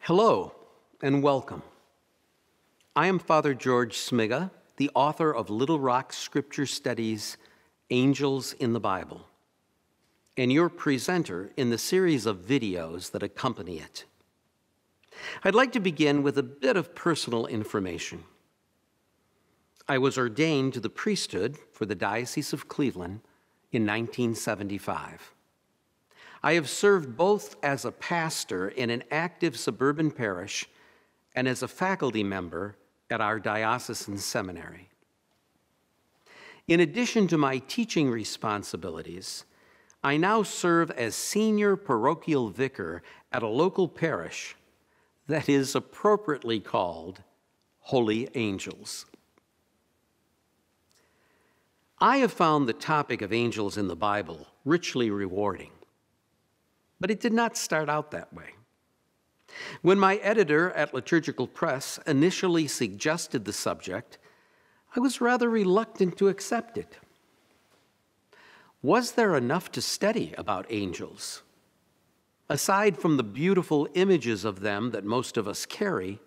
Hello and welcome. I am Father George Smiga, the author of Little Rock Scripture Studies, Angels in the Bible, and your presenter in the series of videos that accompany it. I'd like to begin with a bit of personal information. I was ordained to the priesthood for the Diocese of Cleveland in 1975. I have served both as a pastor in an active suburban parish and as a faculty member at our diocesan seminary. In addition to my teaching responsibilities, I now serve as senior parochial vicar at a local parish that is appropriately called Holy Angels. I have found the topic of angels in the Bible richly rewarding. But it did not start out that way. When my editor at Liturgical Press initially suggested the subject, I was rather reluctant to accept it. Was there enough to study about angels? Aside from the beautiful images of them that most of us carry,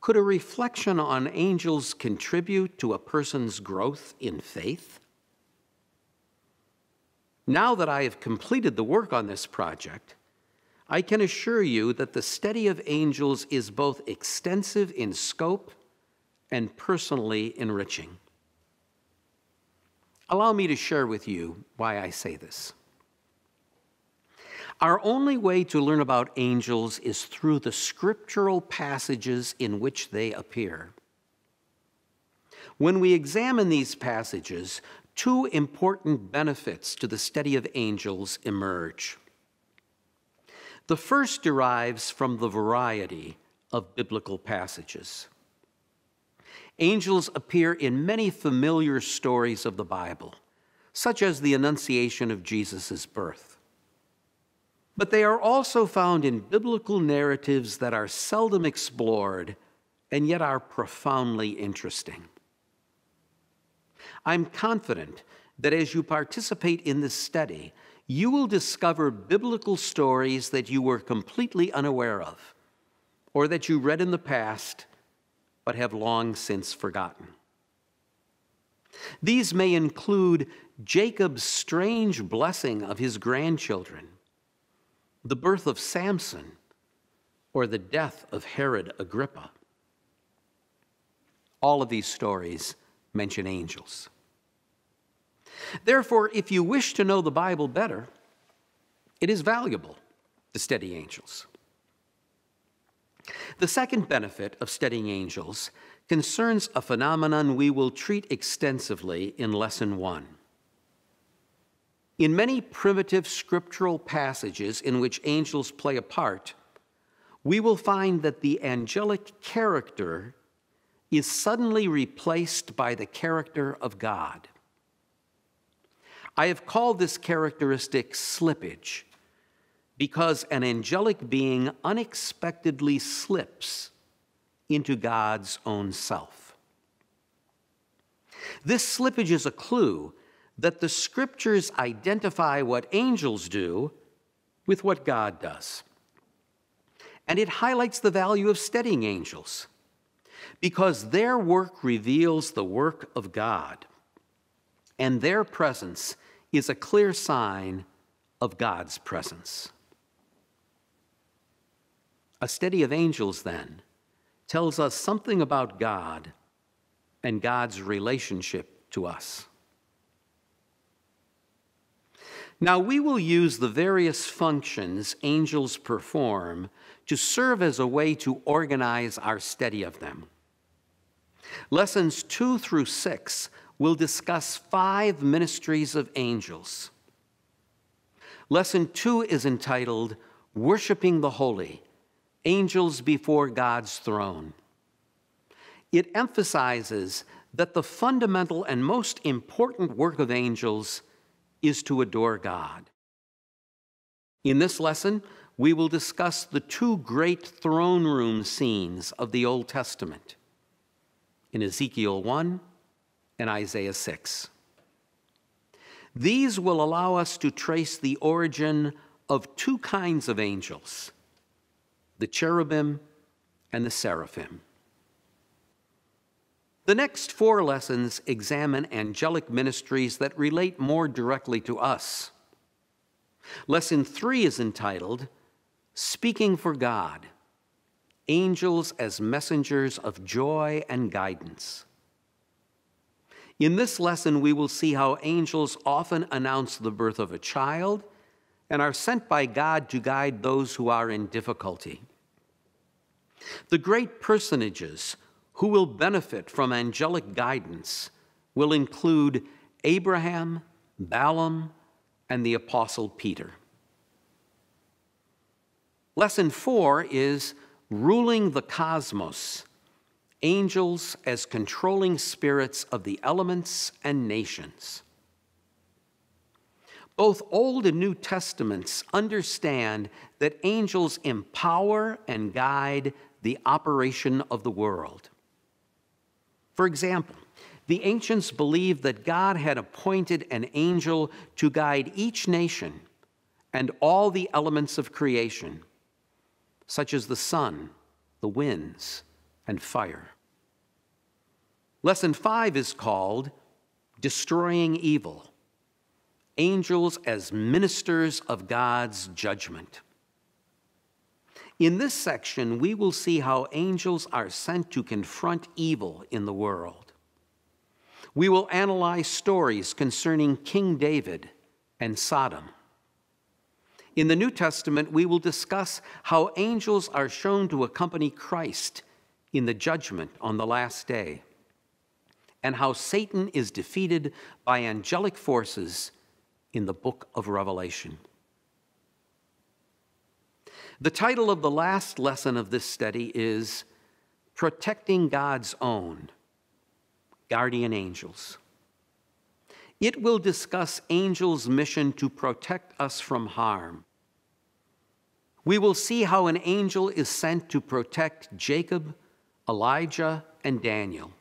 could a reflection on angels contribute to a person's growth in faith? Now that I have completed the work on this project, I can assure you that the study of angels is both extensive in scope and personally enriching. Allow me to share with you why I say this. Our only way to learn about angels is through the scriptural passages in which they appear. When we examine these passages, two important benefits to the study of angels emerge. The first derives from the variety of biblical passages. Angels appear in many familiar stories of the Bible, such as the Annunciation of Jesus' birth. But they are also found in biblical narratives that are seldom explored and yet are profoundly interesting. I'm confident that as you participate in this study, you will discover biblical stories that you were completely unaware of, or that you read in the past but have long since forgotten. These may include Jacob's strange blessing of his grandchildren, the birth of Samson, or the death of Herod Agrippa. All of these stories mention angels. Therefore, if you wish to know the Bible better, it is valuable to study angels. The second benefit of studying angels concerns a phenomenon we will treat extensively in Lesson 1. In many primitive scriptural passages in which angels play a part, we will find that the angelic character is suddenly replaced by the character of God. I have called this characteristic slippage because an angelic being unexpectedly slips into God's own self. This slippage is a clue that the scriptures identify what angels do with what God does. And it highlights the value of studying angels, because their work reveals the work of God, and their presence is a clear sign of God's presence. A study of angels, then, tells us something about God and God's relationship to us. Now, we will use the various functions angels perform to serve as a way to organize our study of them. Lessons 2 through 6 will discuss 5 ministries of angels. Lesson 2 is entitled, Worshiping the Holy, Angels Before God's Throne. It emphasizes that the fundamental and most important work of angels is to adore God. In this lesson, we will discuss the 2 great throne room scenes of the Old Testament, in Ezekiel 1 and Isaiah 6. These will allow us to trace the origin of 2 kinds of angels: the cherubim, and the seraphim. The next 4 lessons examine angelic ministries that relate more directly to us. Lesson 3 is entitled, Speaking for God, Angels as Messengers of Joy and Guidance. In this lesson, we will see how angels often announce the birth of a child and are sent by God to guide those who are in difficulty. The great personages who will benefit from angelic guidance will include Abraham, Balaam, and the Apostle Peter. Lesson 4 is Ruling the Cosmos, Angels as Controlling Spirits of the Elements and Nations. Both Old and New Testaments understand that angels empower and guide the operation of the world. For example, the ancients believed that God had appointed an angel to guide each nation and all the elements of creation, such as the sun, the winds, and fire. Lesson 5 is called Destroying Evil, Angels as Ministers of God's Judgment. In this section, we will see how angels are sent to confront evil in the world. We will analyze stories concerning King David and Sodom. In the New Testament, we will discuss how angels are shown to accompany Christ in the judgment on the last day, and how Satan is defeated by angelic forces in the book of Revelation. The title of the last lesson of this study is Protecting God's Own, Guardian Angels. It will discuss angels' mission to protect us from harm. We will see how an angel is sent to protect Jacob, Elijah, and Daniel.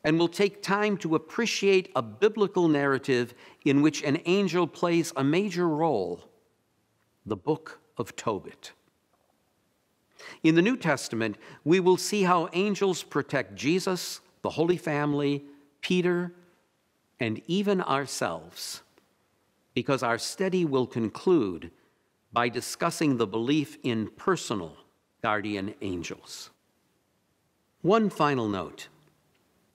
And we'll take time to appreciate a biblical narrative in which an angel plays a major role, the book of Tobit. In the New Testament, we will see how angels protect Jesus, the Holy Family, Peter, and even ourselves, because our study will conclude by discussing the belief in personal guardian angels. One final note.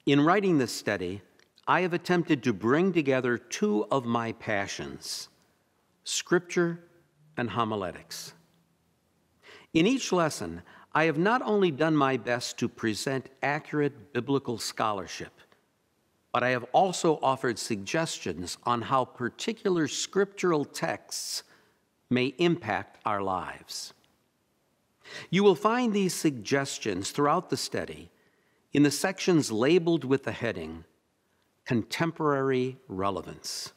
In writing this study, I have attempted to bring together 2 of my passions, Scripture and homiletics. In each lesson, I have not only done my best to present accurate biblical scholarship, but I have also offered suggestions on how particular scriptural texts may impact our lives. You will find these suggestions throughout the study in the sections labeled with the heading, Contemporary Relevance.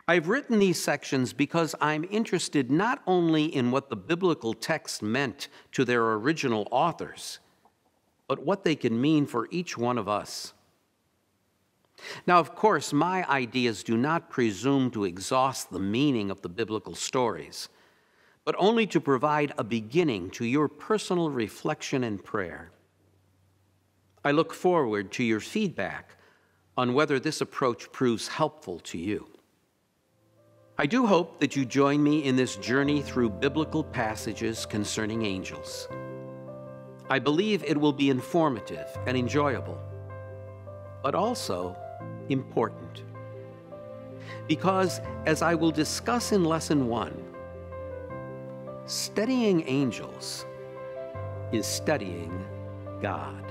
I've written these sections because I'm interested not only in what the biblical text meant to their original authors, but what they can mean for each one of us. Now, of course, my ideas do not presume to exhaust the meaning of the biblical stories, but only to provide a beginning to your personal reflection and prayer. I look forward to your feedback on whether this approach proves helpful to you. I do hope that you join me in this journey through biblical passages concerning angels. I believe it will be informative and enjoyable, but also important. Because, as I will discuss in Lesson 1, studying angels is studying God.